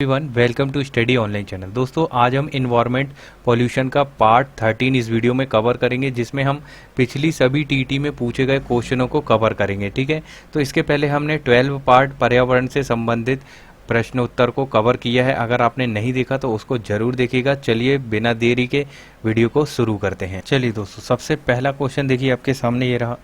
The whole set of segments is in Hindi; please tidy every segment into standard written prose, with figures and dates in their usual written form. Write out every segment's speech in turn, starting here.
Everyone welcome to study online channel. दोस्तों आज हम इन्वायरमेंट पॉल्यूशन का पार्ट 13 इस वीडियो में कवर करेंगे, जिसमें हम पिछली सभी टीटी में पूछे गए क्वेश्चनों को कवर करेंगे। ठीक है, तो इसके पहले हमने 12 पार्ट पर्यावरण से संबंधित प्रश्न उत्तर को कवर किया है। अगर आपने नहीं देखा तो उसको जरूर देखिएगा। चलिए बिना देरी के वीडियो को शुरू करते हैं। चलिए दोस्तों, सबसे पहला क्वेश्चन देखिए आपके सामने ये रहा।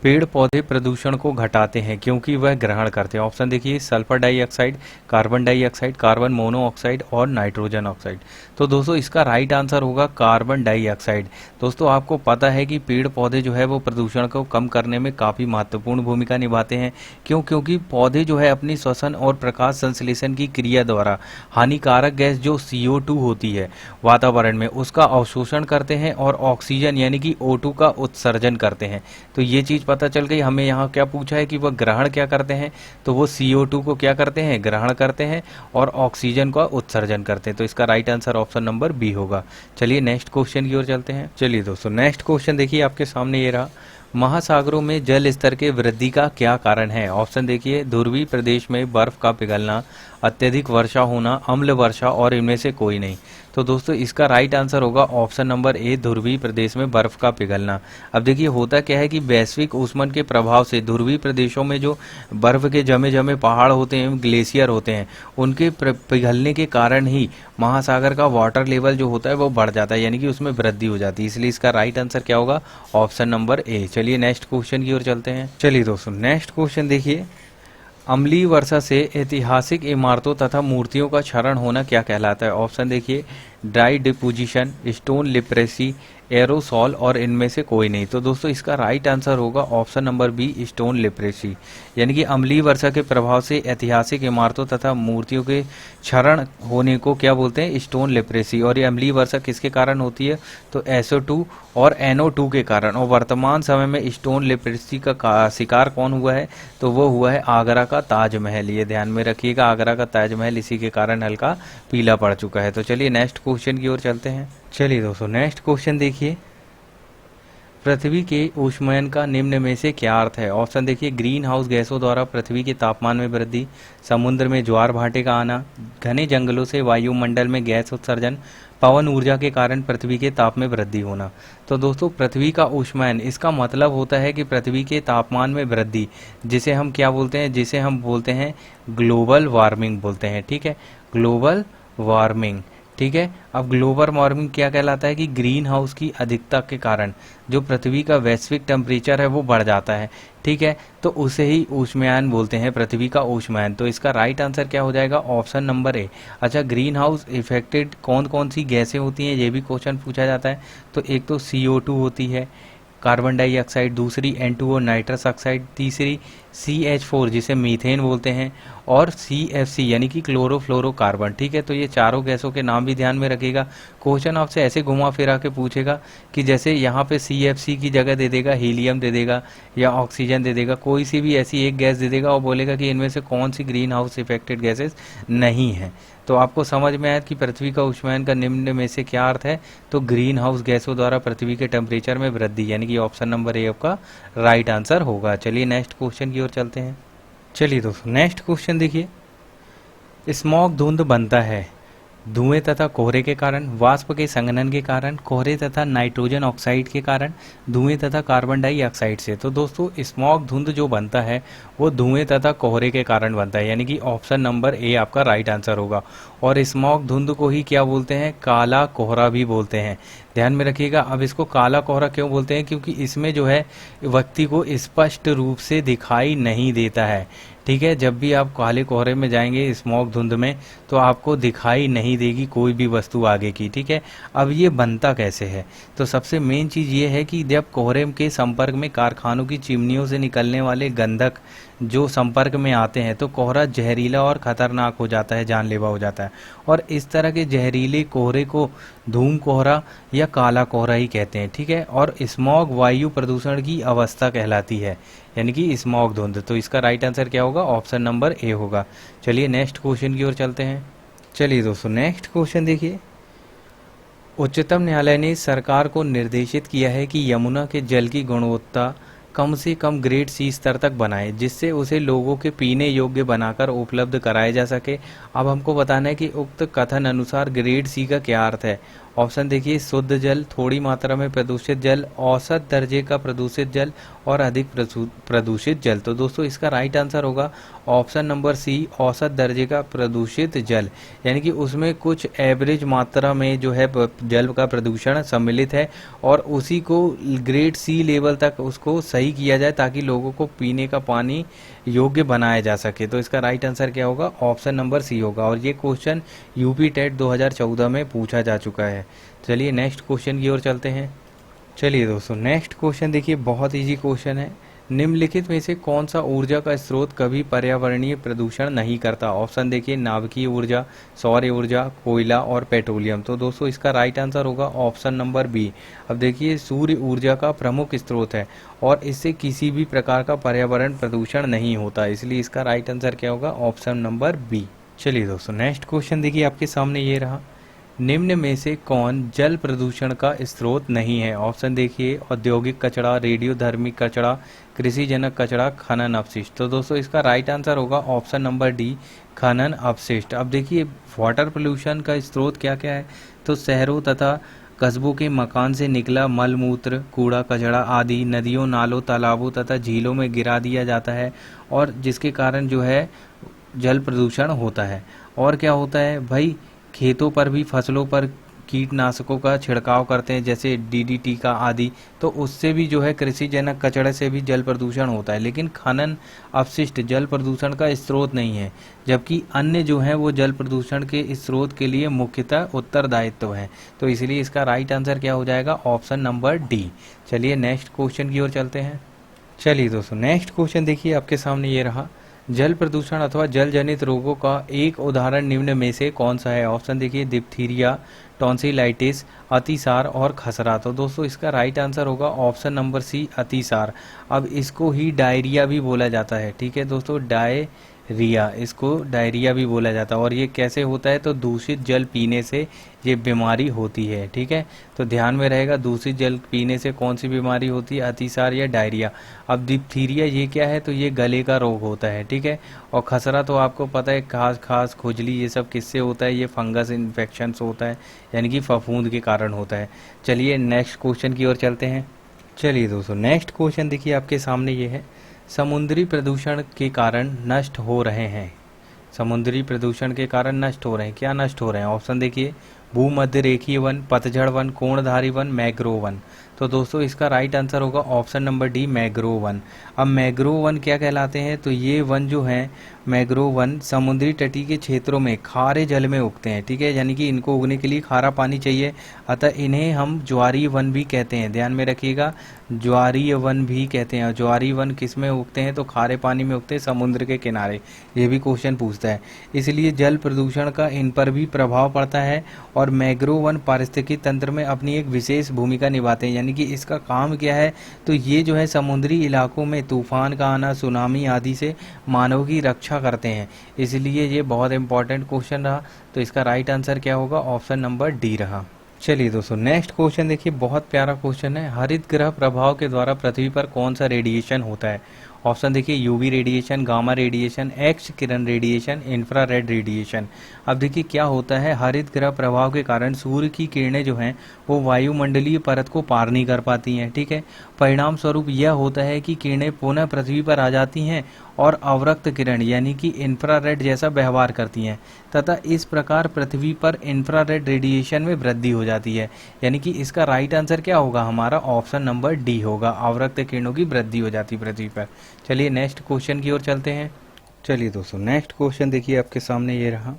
पेड़ पौधे प्रदूषण को घटाते हैं क्योंकि वह ग्रहण करते हैं। ऑप्शन देखिए, sulphur dioxide, carbon dioxide, carbon monoxide और नाइट्रोजन ऑक्साइड। तो दोस्तों इसका राइट आंसर होगा कार्बन डाइऑक्साइड। दोस्तों आपको पता है कि पेड़ पौधे जो है वो प्रदूषण को कम करने में काफ़ी महत्वपूर्ण भूमिका निभाते हैं। क्योंकि पौधे जो है अपनी श्वसन और प्रकाश संश्लेषण की क्रिया द्वारा हानिकारक गैस जो CO2 होती है वातावरण में, उसका अवशोषण करते हैं और ऑक्सीजन यानी कि O2 का उत्सर्जन करते हैं। तो ये चीज़ पता चल गई। हमें यहाँ क्या पूछा है कि वह ग्रहण क्या करते हैं, तो वो CO2 को क्या करते हैं, ग्रहण करते हैं और ऑक्सीजन का उत्सर्जन करते हैं। तो इसका right answer option number B होगा। चलिए नेक्स्ट क्वेश्चन की ओर चलते हैं। चलिए दोस्तों, नेक्स्ट क्वेश्चन देखिए आपके सामने ये रहा। महासागरों में जल स्तर के वृद्धि का क्या कारण है। ऑप्शन देखिए, ध्रुवीय प्रदेश में बर्फ का पिघलना, अत्यधिक वर्षा होना, अम्ल वर्षा और इनमें से कोई नहीं। तो दोस्तों इसका राइट आंसर होगा ऑप्शन नंबर ए, ध्रुवीय प्रदेश में बर्फ का पिघलना। अब देखिए होता क्या है कि वैश्विक ऊष्मन के प्रभाव से ध्रुवीय प्रदेशों में जो बर्फ के जमे जमे पहाड़ होते हैं, ग्लेशियर होते हैं, उनके पिघलने के कारण ही महासागर का वाटर लेवल जो होता है वो बढ़ जाता है, यानी कि उसमें वृद्धि हो जाती है। इसलिए इसका राइट आंसर क्या होगा, ऑप्शन नंबर ए। चलिए नेक्स्ट क्वेश्चन की ओर चलते हैं। चलिए दोस्तों नेक्स्ट क्वेश्चन देखिए। अम्लीय वर्षा से ऐतिहासिक इमारतों तथा मूर्तियों का क्षरण होना क्या कहलाता है। ऑप्शन देखिए, ड्राई डिपोजिशन, स्टोन लिप्रेसी, एरोसॉल और इनमें से कोई नहीं। तो दोस्तों इसका राइट आंसर होगा ऑप्शन नंबर बी, स्टोन लिप्रेसी। यानी कि अम्लीय वर्षा के प्रभाव से ऐतिहासिक इमारतों तथा मूर्तियों के क्षरण होने को क्या बोलते हैं, स्टोन लिप्रेसी। और ये अम्लीय वर्षा किसके कारण होती है, तो SO2 और NO2 के कारण। और वर्तमान समय में स्टोन लिप्रेसी का शिकार कौन हुआ है, तो वो हुआ है आगरा का ताजमहल। ये ध्यान में रखिएगा, आगरा का ताजमहल इसी के कारण हल्का पीला पड़ चुका है। तो चलिए नेक्स्ट क्वेश्चन की ओर चलते हैं। चलिए दोस्तों नेक्स्ट क्वेश्चन देखिए। पृथ्वी के ऊष्मायन का निम्न में से क्या अर्थ है। ऑप्शन देखिए, ग्रीन हाउस गैसों द्वारा पृथ्वी के तापमान में वृद्धि, समुद्र में ज्वार भाटे का आना, घने जंगलों से वायुमंडल में गैस उत्सर्जन, पवन ऊर्जा के कारण पृथ्वी के ताप में वृद्धि होना। तो दोस्तों पृथ्वी का ऊष्मायन, इसका मतलब होता है कि पृथ्वी के तापमान में वृद्धि, जिसे हम क्या बोलते हैं, जिसे हम बोलते हैं ग्लोबल वार्मिंग बोलते हैं। ठीक है, ग्लोबल वार्मिंग। ठीक है, अब ग्लोबल वार्मिंग क्या कहलाता है कि ग्रीन हाउस की अधिकता के कारण जो पृथ्वी का वैश्विक टेम्परेचर है वो बढ़ जाता है। ठीक है, तो उसे ही ऊष्मायन बोलते हैं, पृथ्वी का ऊष्मायन। तो इसका राइट आंसर क्या हो जाएगा, ऑप्शन नंबर ए। अच्छा, ग्रीन हाउस इफेक्टेड कौन कौन सी गैसें होती हैं, ये भी क्वेश्चन पूछा जाता है। तो एक तो CO2 होती है, कार्बन डाइऑक्साइड, दूसरी N2O नाइट्रस ऑक्साइड, तीसरी CH4 जिसे मीथेन बोलते हैं, और CFC यानी कि क्लोरोफ्लोरोकार्बन। ठीक है, तो ये चारों गैसों के नाम भी ध्यान में रखिएगा। क्वेश्चन आपसे ऐसे घुमा फिरा के पूछेगा कि जैसे यहाँ पे CFC की जगह दे देगा हीलियम दे देगा या ऑक्सीजन दे देगा, कोई सी भी ऐसी एक गैस दे देगा और बोलेगा कि इनमें से कौन सी ग्रीन हाउस इफेक्टेड गैसेस नहीं है। तो आपको समझ में आया कि पृथ्वी का ऊष्मायन का निम्न में से क्या अर्थ है, तो ग्रीन हाउस गैसों द्वारा पृथ्वी के टेम्परेचर में वृद्धि, यानी कि ऑप्शन नंबर ए आपका राइट आंसर होगा। चलिए नेक्स्ट क्वेश्चन की ओर चलते हैं। चलिए दोस्तों नेक्स्ट क्वेश्चन देखिए। स्मॉग धुंध बनता है धुएं तथा कोहरे के कारण, वाष्प के संघनन के कारण, कोहरे तथा नाइट्रोजन ऑक्साइड के कारण, धुएं तथा कार्बन डाइऑक्साइड से। तो दोस्तों स्मॉग धुंध जो बनता है वो धुएं तथा कोहरे के कारण बनता है, यानी कि ऑप्शन नंबर ए आपका राइट आंसर होगा। और स्मॉग धुंध को ही क्या बोलते हैं, काला कोहरा भी बोलते हैं। ध्यान में रखिएगा। अब इसको काला कोहरा क्यों बोलते हैं, क्योंकि इसमें जो है व्यक्ति को स्पष्ट रूप से दिखाई नहीं देता है। ठीक है, जब भी आप काले कोहरे में जाएंगे स्मॉग धुंध में, तो आपको दिखाई नहीं देगी कोई भी वस्तु आगे की। ठीक है, अब ये बनता कैसे है, तो सबसे मेन चीज़ ये है कि जब कोहरे के संपर्क में कारखानों की चिमनियों से निकलने वाले गंधक जो संपर्क में आते हैं, तो कोहरा जहरीला और खतरनाक हो जाता है, जानलेवा हो जाता है। और इस तरह के जहरीले कोहरे को धूम कोहरा या काला कोहरा ही कहते हैं। ठीक है, और स्मॉग वायु प्रदूषण की अवस्था कहलाती है, यानी कि स्मॉग धुंध। तो इसका राइट आंसर क्या होगा, ऑप्शन नंबर ए होगा। चलिए नेक्स्ट क्वेश्चन की ओर चलते हैं। चलिए दोस्तों नेक्स्ट क्वेश्चन देखिए। उच्चतम न्यायालय ने सरकार को निर्देशित किया है कि यमुना के जल की गुणवत्ता कम से कम ग्रेड सी स्तर तक बनाए, जिससे उसे लोगों के पीने योग्य बनाकर उपलब्ध कराया जा सके। अब हमको बताना है कि उक्त कथन अनुसार ग्रेड सी का क्या अर्थ है। ऑप्शन देखिए, शुद्ध जल, थोड़ी मात्रा में प्रदूषित जल, औसत दर्जे का प्रदूषित जल और अधिक प्रदूषित जल। तो दोस्तों इसका राइट आंसर होगा ऑप्शन नंबर सी, औसत दर्जे का प्रदूषित जल, यानी कि उसमें कुछ एवरेज मात्रा में जो है जल का प्रदूषण सम्मिलित है और उसी को ग्रेड सी लेवल तक उसको सही किया जाए ताकि लोगों को पीने का पानी योग्य बनाया जा सके। तो इसका राइट आंसर क्या होगा, ऑप्शन नंबर सी होगा। और ये क्वेश्चन यूपी टेट 2014 में पूछा जा चुका है। चलिए नेक्स्ट क्वेश्चन की ओर चलते हैं। चलिए दोस्तों नेक्स्ट क्वेश्चन देखिए, बहुत इजी क्वेश्चन है। निम्नलिखित में से कौन सा ऊर्जा का स्रोत कभी पर्यावरणीय प्रदूषण नहीं करता। ऑप्शन देखिए, नाभिकीय ऊर्जा, सौर ऊर्जा, कोयला और पेट्रोलियम। तो दोस्तों इसका राइट आंसर होगा ऑप्शन नंबर बी। अब देखिए, सूर्य ऊर्जा का प्रमुख स्रोत है और इससे किसी भी प्रकार का पर्यावरण प्रदूषण नहीं होता, इसलिए इसका राइट आंसर क्या होगा, ऑप्शन नंबर बी। चलिए दोस्तों नेक्स्ट क्वेश्चन देखिए, आपके सामने ये रहा। निम्न में से कौन जल प्रदूषण का स्रोत नहीं है। ऑप्शन देखिए, औद्योगिक कचरा, रेडियोधर्मी कचरा, कृषिजनक कचरा, खनन अपशिष्ट। तो दोस्तों इसका राइट आंसर होगा ऑप्शन नंबर डी, खनन अपशिष्ट। अब देखिए, वाटर पोल्यूशन का स्रोत क्या क्या है, तो शहरों तथा कस्बों के मकान से निकला मल मूत्र, कूड़ा कचरा आदि नदियों, नालों, तालाबों तथा झीलों में गिरा दिया जाता है और जिसके कारण जो है जल प्रदूषण होता है। और क्या होता है भाई, खेतों पर भी फसलों पर कीटनाशकों का छिड़काव करते हैं जैसे डीडीटी का आदि, तो उससे भी जो है कृषिजनक कचरे से भी जल प्रदूषण होता है। लेकिन खनन अपशिष्ट जल प्रदूषण का स्रोत नहीं है, जबकि अन्य जो है वो जल प्रदूषण के स्रोत के लिए मुख्यतः उत्तरदायित्व है। तो इसलिए इसका राइट आंसर क्या हो जाएगा, ऑप्शन नंबर डी। चलिए नेक्स्ट क्वेश्चन की ओर चलते हैं। चलिए दोस्तों नेक्स्ट क्वेश्चन देखिए, आपके सामने ये रहा। जल प्रदूषण अथवा जल जनित रोगों का एक उदाहरण निम्न में से कौन सा है। ऑप्शन देखिए, डिप्थीरिया, टॉन्सिलाइटिस, अतिसार और खसरा। तो दोस्तों इसका राइट आंसर होगा ऑप्शन नंबर सी, अतिसार। अब इसको ही डायरिया भी बोला जाता है, ठीक है दोस्तों, डायरिया, इसको डायरिया भी बोला जाता है। और ये कैसे होता है, तो दूषित जल पीने से ये बीमारी होती है, ठीक है। तो ध्यान में रहेगा, दूषित जल पीने से कौन सी बीमारी होती है, अतिसार या डायरिया। अब डिप्थीरिया ये क्या है, तो ये गले का रोग होता है, ठीक है। और खसरा तो आपको पता है, खास खुजली ये सब किससे होता है, ये फंगस इन्फेक्शन से होता है, यानी कि फफूंद के कारण होता है। चलिए नेक्स्ट क्वेश्चन की ओर चलते हैं। चलिए दोस्तों नेक्स्ट क्वेश्चन देखिए, आपके सामने ये है। समुद्री प्रदूषण के कारण नष्ट हो रहे हैं, समुद्री प्रदूषण के कारण नष्ट हो रहे हैं, क्या नष्ट हो रहे हैं। ऑप्शन देखिए, भूमध्य रेखीय वन, पतझड़ वन, कोणधारी वन, मैग्रोव वन। तो दोस्तों इसका राइट आंसर होगा option number D, mangrove one. अब मैग्रोव वन क्या कहलाते हैं, तो ये वन जो हैं मैग्रोव वन समुद्री तटीय के क्षेत्रों में खारे जल में उगते हैं, ठीक है, यानी कि इनको उगने के लिए खारा पानी चाहिए, अतः इन्हें हम ज्वारीय वन भी कहते हैं। ध्यान में रखिएगा, ज्वारीय वन भी कहते हैं। ज्वारीय वन किस में उगते हैं, तो खारे पानी में उगते हैं, समुद्र के किनारे। ये भी क्वेश्चन पूछता है, इसलिए जल प्रदूषण का इन पर भी प्रभाव पड़ता है। और मैग्रोव वन पारिस्थितिकी तंत्र में अपनी एक विशेष भूमिका निभाते हैं, यानी कि इसका काम क्या है, तो ये जो है समुद्री इलाकों में तूफान का आना, सुनामी आदि से मानव की रक्षा करते हैं, इसलिए ये बहुत इंपॉर्टेंट क्वेश्चन रहा। तो इसका राइट आंसर क्या होगा, ऑप्शन नंबर डी रहा। चलिए दोस्तों नेक्स्ट क्वेश्चन देखिए, बहुत प्यारा क्वेश्चन है। हरित ग्रह प्रभाव के द्वारा पृथ्वी पर कौन सा रेडिएशन होता है। ऑप्शन देखिए, UV radiation, gamma radiation, X किरण रेडिएशन, इंफ्रारेड रेडिएशन। अब देखिए क्या होता है, हरित ग्रह प्रभाव के कारण सूर्य की किरणें जो हैं वो वायुमंडलीय परत को पार नहीं कर पाती हैं, ठीक है। परिणाम स्वरूप यह होता है कि किरणें पुनः पृथ्वी पर आ जाती हैं और अवरक्त किरण यानी कि इंफ्रारेड जैसा व्यवहार करती हैं, तथा इस प्रकार पृथ्वी पर इंफ्रारेड रेडिएशन में वृद्धि हो जाती है। यानी कि इसका राइट आंसर क्या होगा हमारा, ऑप्शन नंबर डी होगा, अवरक्त किरणों की वृद्धि हो जाती पृथ्वी पर। चलिए नेक्स्ट क्वेश्चन की ओर चलते हैं। चलिए दोस्तों नेक्स्ट क्वेश्चन देखिए, आपके सामने ये रहा।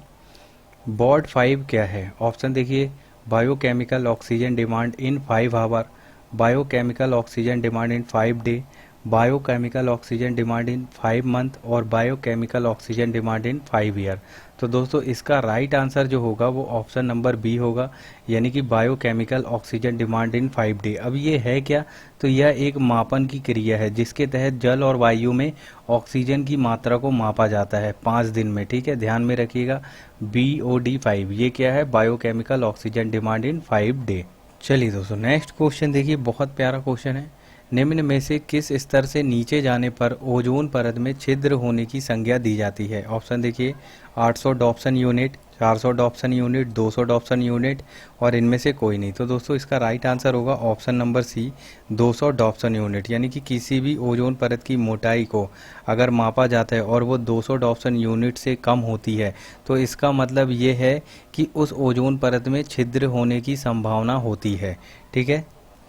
बॉड 5 क्या है। ऑप्शन देखिए, biochemical oxygen demand in 5 hour, biochemical oxygen demand in 5 day, biochemical oxygen demand in 5 month और biochemical oxygen demand in 5 year. तो दोस्तों इसका राइट आंसर जो होगा वो ऑप्शन नंबर बी होगा, यानी कि biochemical oxygen demand in 5 day. अब ये है क्या, तो यह एक मापन की क्रिया है जिसके तहत जल और वायु में ऑक्सीजन की मात्रा को मापा जाता है 5 दिन में, ठीक है, ध्यान में रखिएगा। BOD5 ये क्या है, biochemical oxygen demand in 5 day. चलिए दोस्तों नेक्स्ट क्वेश्चन देखिए, बहुत प्यारा क्वेश्चन है। निम्न में से किस स्तर से नीचे जाने पर ओजोन परत में छिद्र होने की संज्ञा दी जाती है? ऑप्शन देखिए 800 Dobson unit, 400 Dobson unit, 200 Dobson unit और इनमें से कोई नहीं। तो दोस्तों इसका राइट आंसर होगा option number C 200 Dobson unit. यानी कि किसी भी ओजोन परत की मोटाई को अगर मापा जाता है और वो 200 डॉप्सन यूनिट से कम होती है तो इसका मतलब ये है कि उस ओजोन परत में छिद्र होने की संभावना होती है। ठीक है,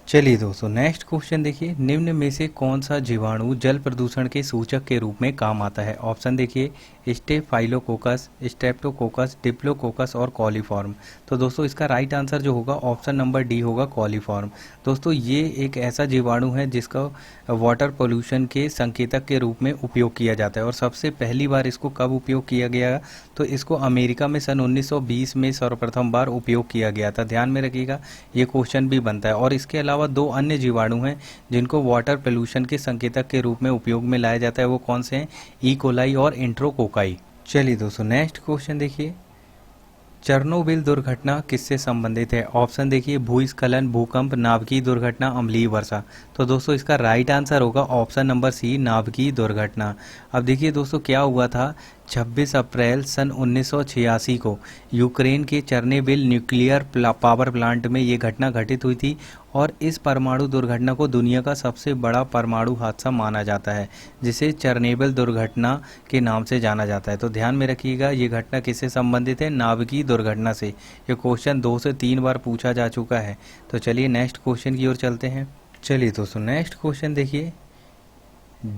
चलिए दोस्तों नेक्स्ट क्वेश्चन देखिए, निम्न में से कौन सा जीवाणु जल प्रदूषण के सूचक के रूप में काम आता है? ऑप्शन देखिए स्टेफाइलोकोकस, स्ट्रेप्टोकोकस, डिप्लोकोकस और कॉलीफॉर्म। तो दोस्तों इसका राइट आंसर जो होगा ऑप्शन नंबर डी होगा कॉलीफॉर्म। दोस्तों ये एक ऐसा जीवाणु है जिसका वाटर पोल्यूशन के संकेतक के रूप में उपयोग किया जाता है और सबसे पहली बार इसको कब उपयोग किया गया? तो इसको अमेरिका में सन 1920 में सर्वप्रथम बार उपयोग किया गया था। ध्यान में रखिएगा, ये क्वेश्चन भी बनता है। और इसके अलावा दो अन्य जीवाणु हैं जिनको वाटर पोल्यूशन के संकेतक के रूप में उपयोग में लाया जाता है, वो कौन से हैं? ई कोलाई और एंट्रोकोकाई। चलिए दोस्तों नेक्स्ट क्वेश्चन देखिए, चेरनोबिल दुर्घटना किससे संबंधित है? ऑप्शन देखिए भूस्खलन, भूकंप, नाभिकीय दुर्घटना, अम्लीय वर्षा। तो दोस्तों इसका राइट आंसर होगा ऑप्शन नंबर सी नाभिकीय दुर्घटना। अब देखिए दोस्तों क्या हुआ था, 26 अप्रैल सन 1986 को यूक्रेन के चेरनोबिल न्यूक्लियर पावर प्लांट में ये घटना घटित हुई थी और इस परमाणु दुर्घटना को दुनिया का सबसे बड़ा परमाणु हादसा माना जाता है, जिसे चेरनोबिल दुर्घटना के नाम से जाना जाता है। तो ध्यान में रखिएगा ये घटना किससे संबंधित है? नाभिकीय दुर्घटना से। ये क्वेश्चन 2 से 3 बार पूछा जा चुका है। तो चलिए नेक्स्ट क्वेश्चन की ओर चलते हैं। चलिए दोस्तों नेक्स्ट क्वेश्चन देखिए,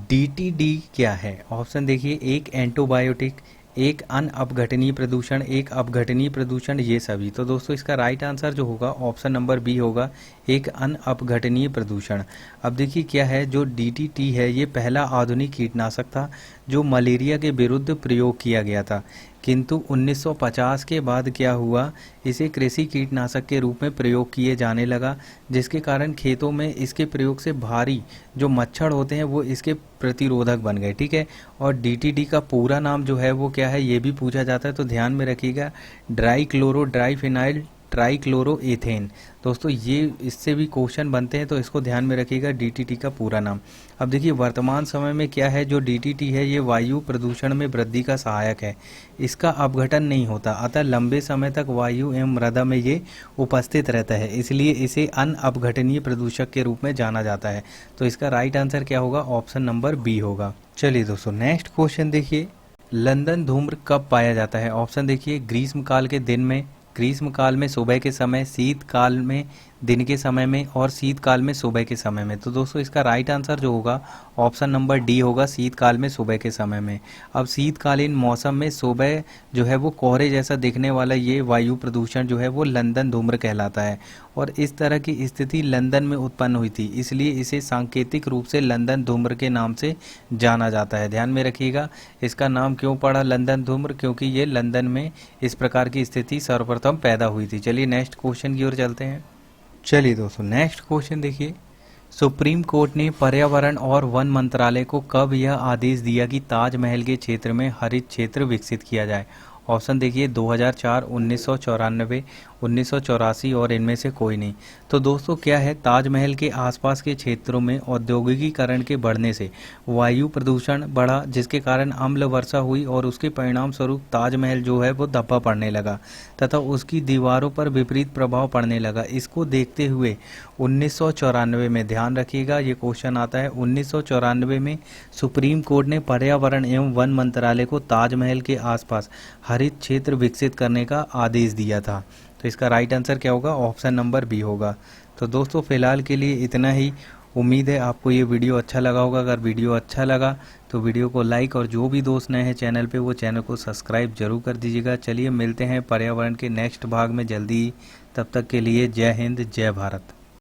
DTD क्या है? ऑप्शन देखिए एक एंटीबायोटिक, एक अनअपघटनीय प्रदूषण, एक अपघटनीय प्रदूषण, ये सभी। तो दोस्तों इसका राइट आंसर जो होगा ऑप्शन नंबर बी होगा एक अनअपघटनीय प्रदूषण। अब देखिए क्या है, जो DDT है ये पहला आधुनिक कीटनाशक था जो मलेरिया के विरुद्ध प्रयोग किया गया था, किंतु 1950 के बाद क्या हुआ, इसे कृषि कीटनाशक के रूप में प्रयोग किए जाने लगा, जिसके कारण खेतों में इसके प्रयोग से भारी जो मच्छर होते हैं वो इसके प्रतिरोधक बन गए। ठीक है, और DTD का पूरा नाम जो है वो क्या है ये भी पूछा जाता है। तो ध्यान में रखिएगा डाइक्लोरोडाइफिनाइल ट्राइक्लोरोएथेन। दोस्तों ये इससे भी क्वेश्चन बनते हैं तो इसको ध्यान में रखिएगा DTT का पूरा नाम। अब देखिए वर्तमान समय में क्या है, जो DTT है ये वायु प्रदूषण में वृद्धि का सहायक है, इसका अपघटन नहीं होता, अतः लंबे समय तक वायु एवं मृदा में ये उपस्थित रहता है, इसलिए इसे अनअपघटनीय प्रदूषक के रूप में जाना जाता है। तो इसका राइट आंसर क्या होगा? ऑप्शन नंबर बी होगा। चलिए दोस्तों नेक्स्ट क्वेश्चन देखिए, लंदन धूम्र कब पाया जाता है? ऑप्शन देखिए ग्रीष्मकाल के दिन में, ग्रीष्मकाल में सुबह के समय, शीतकाल में दिन के समय में और शीतकाल में सुबह के समय में। तो दोस्तों इसका राइट आंसर जो होगा ऑप्शन नंबर डी होगा शीतकाल में सुबह के समय में। अब शीतकालीन मौसम में सुबह जो है वो कोहरे जैसा दिखने वाला ये वायु प्रदूषण जो है वो लंदन धूम्र कहलाता है और इस तरह की स्थिति लंदन में उत्पन्न हुई थी, इसलिए इसे सांकेतिक रूप से लंदन धूम्र के नाम से जाना जाता है। ध्यान में रखिएगा इसका नाम क्यों पड़ा लंदन धूम्र, क्योंकि ये लंदन में इस प्रकार की स्थिति सर्वप्रथम पैदा हुई थी। चलिए नेक्स्ट क्वेश्चन की ओर चलते हैं। चलिए दोस्तों नेक्स्ट क्वेश्चन देखिए, सुप्रीम कोर्ट ने पर्यावरण और वन मंत्रालय को कब यह आदेश दिया कि ताजमहल के क्षेत्र में हरित क्षेत्र विकसित किया जाए? ऑप्शन देखिए 2004, 1994, 1984 और इनमें से कोई नहीं। तो दोस्तों क्या है, ताजमहल के आसपास के क्षेत्रों में औद्योगिकीकरण के बढ़ने से वायु प्रदूषण बढ़ा, जिसके कारण अम्ल वर्षा हुई और उसके परिणाम स्वरूप ताजमहल जो है वो धब्बा पड़ने लगा तथा उसकी दीवारों पर विपरीत प्रभाव पड़ने लगा। इसको देखते हुए 1994 में, ध्यान रखिएगा ये क्वेश्चन आता है, 1994 में सुप्रीम कोर्ट ने पर्यावरण एवं वन मंत्रालय को ताजमहल के आसपास हरित क्षेत्र विकसित करने का आदेश दिया था। तो इसका राइट आंसर क्या होगा? ऑप्शन नंबर बी होगा। तो दोस्तों फिलहाल के लिए इतना ही। उम्मीद है आपको ये वीडियो अच्छा लगा होगा। अगर वीडियो अच्छा लगा तो वीडियो को लाइक और जो भी दोस्त नए हैं चैनल पे वो चैनल को सब्सक्राइब जरूर कर दीजिएगा। चलिए मिलते हैं पर्यावरण के नेक्स्ट भाग में जल्दी ही। तब तक के लिए जय हिंद, जय भारत।